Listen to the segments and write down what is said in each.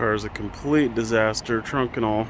car is a complete disaster, trunk and all.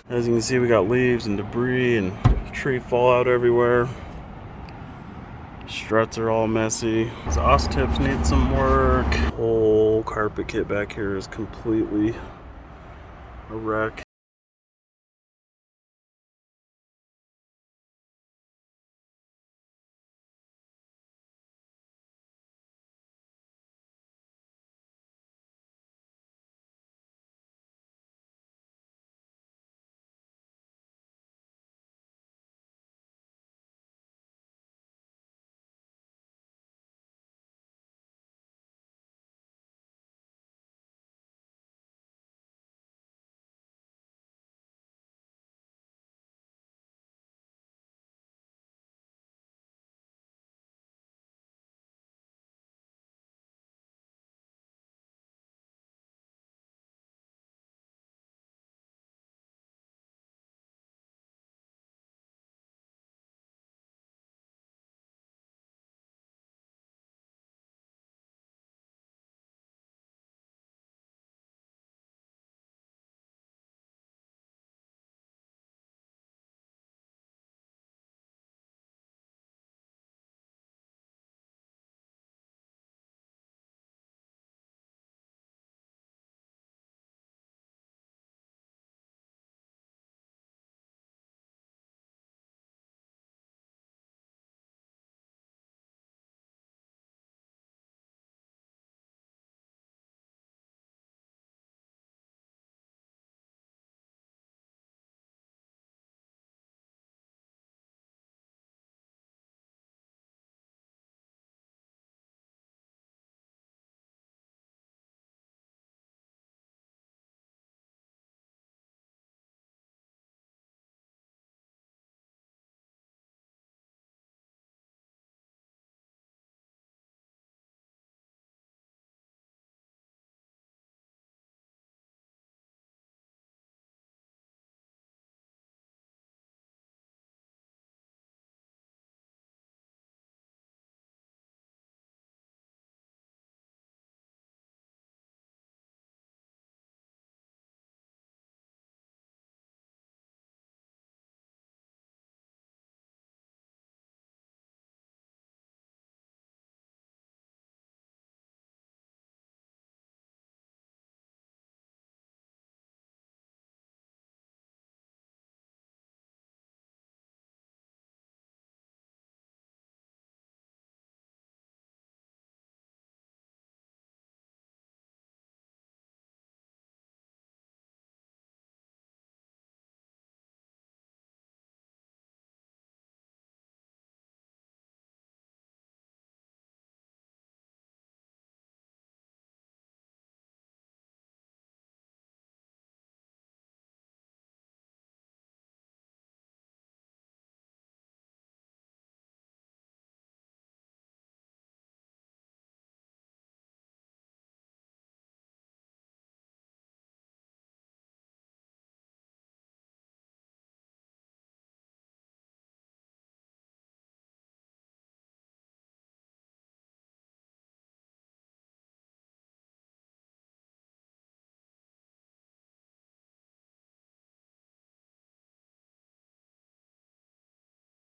As you can see, we got leaves and debris and tree fallout everywhere. Struts are all messy. Exhaust tips need some work. Whole carpet kit back here is completely a wreck.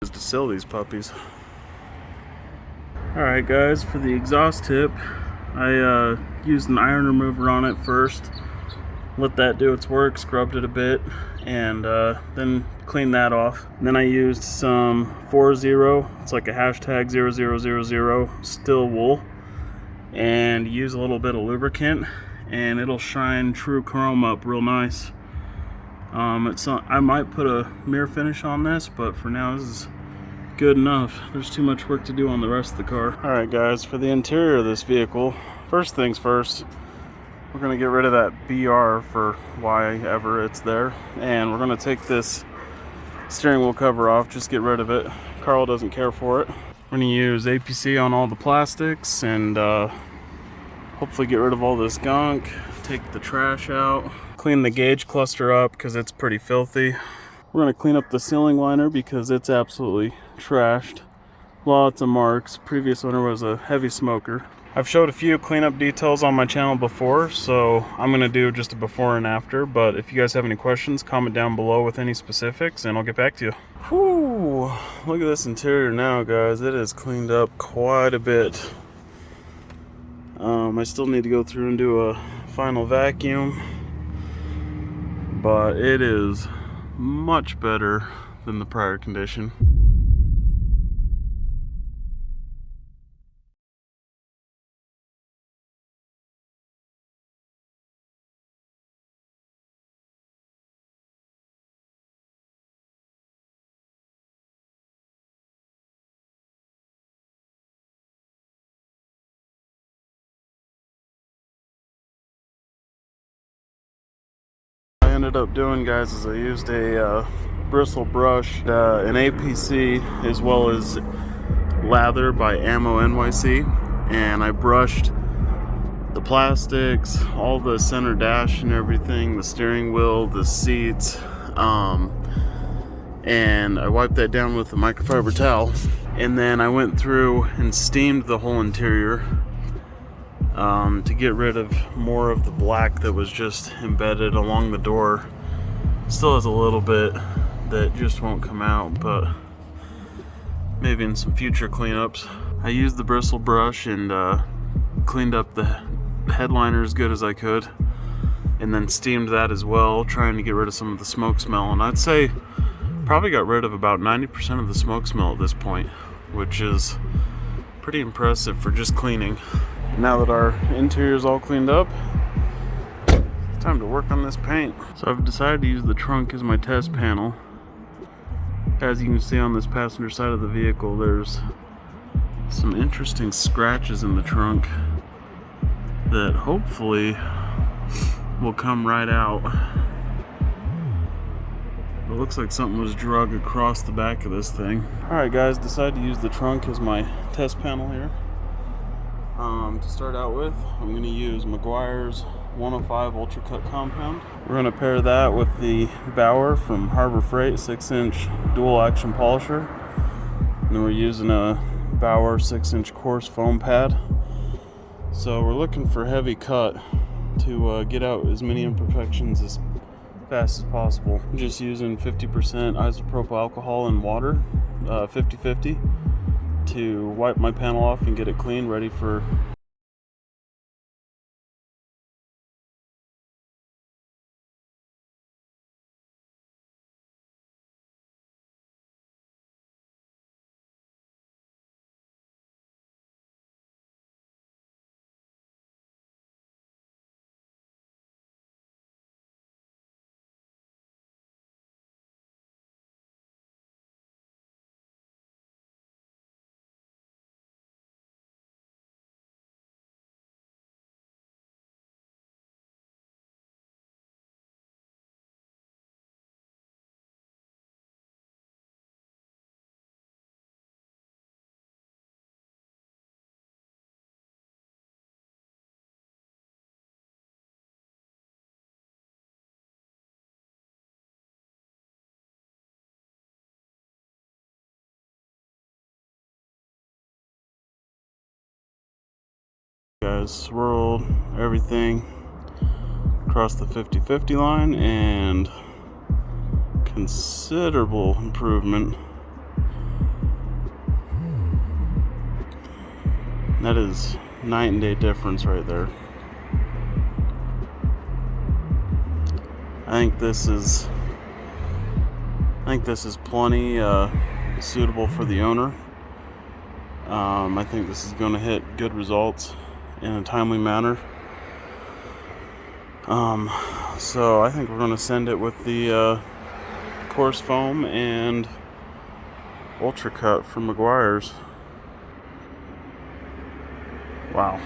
To sell these puppies. Alright guys, for the exhaust tip, I used an iron remover on it first, let that do its work, scrubbed it a bit, and then cleaned that off. And then I used some 40, it's like a hashtag 0000 still wool, and use a little bit of lubricant, and it'll shine true chrome up real nice. I might put a mirror finish on this, but for now this is good enough. There's too much work to do on the rest of the car. Alright guys, for the interior of this vehicle, first things first, we're going to get rid of that BR for why ever it's there, and we're going to take this steering wheel cover off, just get rid of it. Carl doesn't care for it. We're going to use APC on all the plastics and hopefully get rid of all this gunk, take the trash out, clean the gauge cluster up because it's pretty filthy. We're going to clean up the ceiling liner because it's absolutely trashed. lots of marks. Previous owner was a heavy smoker. I've showed a few cleanup details on my channel before, so I'm going to do just a before and after. But if you guys have any questions, comment down below with any specifics and I'll get back to you. Whew, look at this interior now, guys. It is cleaned up quite a bit. I still need to go through and do a final vacuum, but it is much better than the prior condition. I ended up doing, guys, is I used a bristle brush, an APC, as well as lather by Ammo NYC, and I brushed the plastics, all the center dash and everything, the steering wheel, the seats, and I wiped that down with a microfiber towel, and then I went through and steamed the whole interior to get rid of more of the black that was just embedded along the door. Still has a little bit that just won't come out, but maybe in some future cleanups. I used the bristle brush and cleaned up the headliner as good as I could, and then steamed that as well, trying to get rid of some of the smoke smell. And I'd say probably got rid of about 90% of the smoke smell at this point, which is pretty impressive for just cleaning. Now that our interior is all cleaned up, it's time to work on this paint. So I've decided to use the trunk as my test panel. As you can see on this passenger side of the vehicle, there's some interesting scratches in the trunk that hopefully will come right out. It looks like something was drug across the back of this thing. Alright guys, decided to use the trunk as my test panel here. To start out with, I'm going to use Meguiar's 105 Ultra Cut Compound. We're going to pair that with the Bauer from Harbor Freight 6-inch dual action polisher. And then we're using a Bauer 6-inch coarse foam pad. So we're looking for heavy cut to get out as many imperfections as fast as possible. I'm just using 50% isopropyl alcohol and water, 50-50, to wipe my panel off and get it clean, ready for guys, swirled everything across the 50-50 line, and considerable improvement. That is night and day difference right there. I think this is plenty suitable for the owner. I think this is going to hit good results in a timely manner. So I think we're going to send it with the coarse foam and Ultra Cut from Meguiar's. Wow.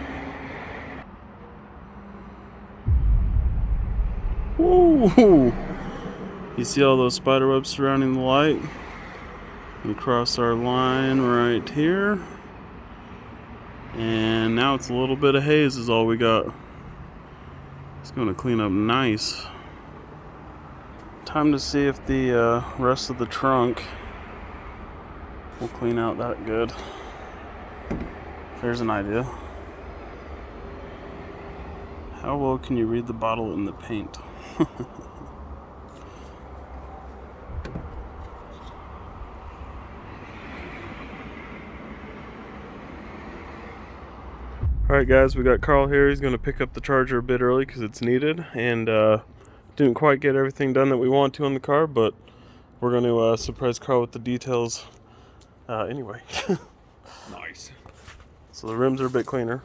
Woo! You see all those spider webs surrounding the light? We cross our line right here. And now it's a little bit of haze is all we got. It's going to clean up nice. Time to see if the rest of the trunk will clean out that good. There's an idea. How well can you read the bottle in the paint? Alright guys, we got Carl here. He's going to pick up the charger a bit early because it's needed, and didn't quite get everything done that we want to on the car, but we're going to surprise Carl with the details anyway. Nice. So the rims are a bit cleaner.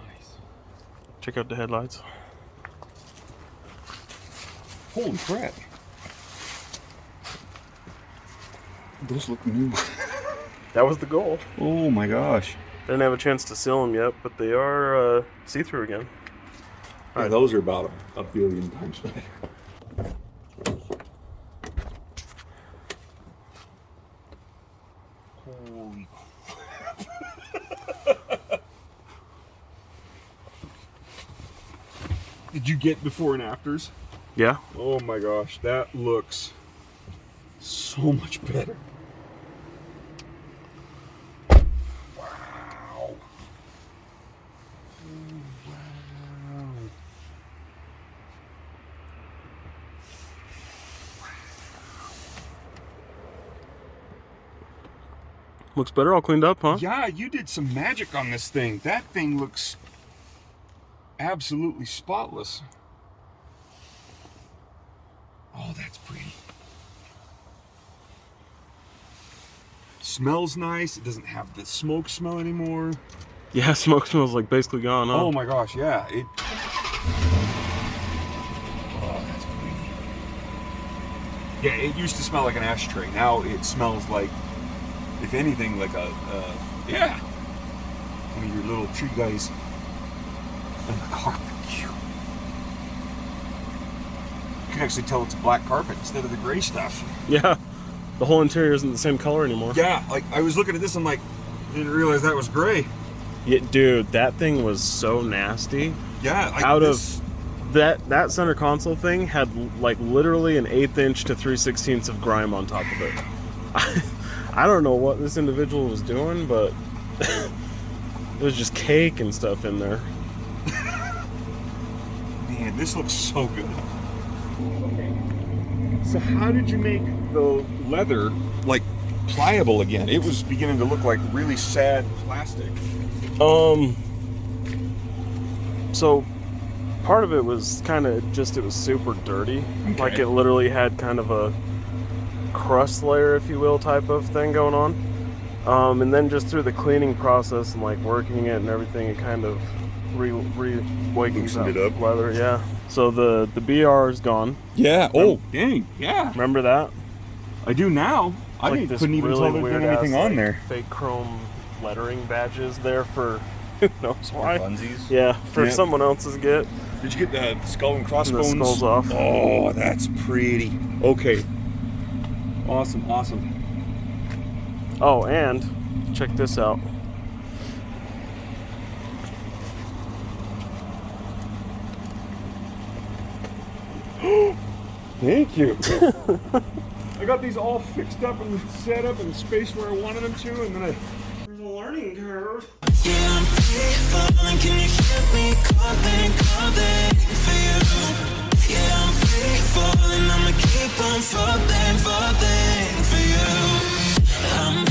Nice. Check out the headlights. Holy crap. Those look new. That was the goal. Oh my gosh. Didn't have a chance to seal them yet, but they are see-through again. Yeah, those are about a billion times better. Holy crap. Did you get before and afters? Yeah. Oh my gosh, that looks so much better. Wow. Wow. Looks better, all cleaned up, huh? Yeah, you did some magic on this thing. That thing looks absolutely spotless. Oh, that's pretty. Smells nice. It doesn't have the smoke smell anymore. Yeah, smoke smells like basically gone, huh? Oh my gosh, yeah. Oh, that's pretty. Yeah, it used to smell like an ashtray. Now it smells like, if anything, like yeah, one of your little tree guys in the carpet. You can actually tell it's a black carpet instead of the gray stuff. Yeah, the whole interior isn't the same color anymore. Yeah, like I was looking at this, I'm like, didn't realize that was gray. Yeah, dude, that thing was so nasty. Yeah, like out of that center console thing had like literally an 1/8 inch to 3/16 of grime on top of it. I don't know what this individual was doing, but it was just cake and stuff in there. Man, this looks so good. So how did you make the leather like pliable again? It was beginning to look like really sad plastic. So part of it was kind of just, it was super dirty. Okay. Like it literally had kind of a crust layer, if you will, type of thing going on. And then just through the cleaning process and like working it and everything, it kind of wakens Loosened it up. leather. Yeah. So the BR is gone. Yeah. Oh, dang. Yeah. Remember that? I do now. I Like couldn't even tell there was anything on there. Fake chrome lettering badges there for who knows why. Funsies. Yeah, for Yeah. someone else's get. Did you get the skull and crossbones? The skull's off. Oh, that's pretty. Okay. Awesome, awesome. Oh, and check this out. Thank you. I got these all fixed up and set up and spaced where I wanted them to, and then there's a learning curve. Yeah, I'm free falling. Can you hear me calling for you? Yeah, I'm free falling. I'ma keep on falling for you. I'm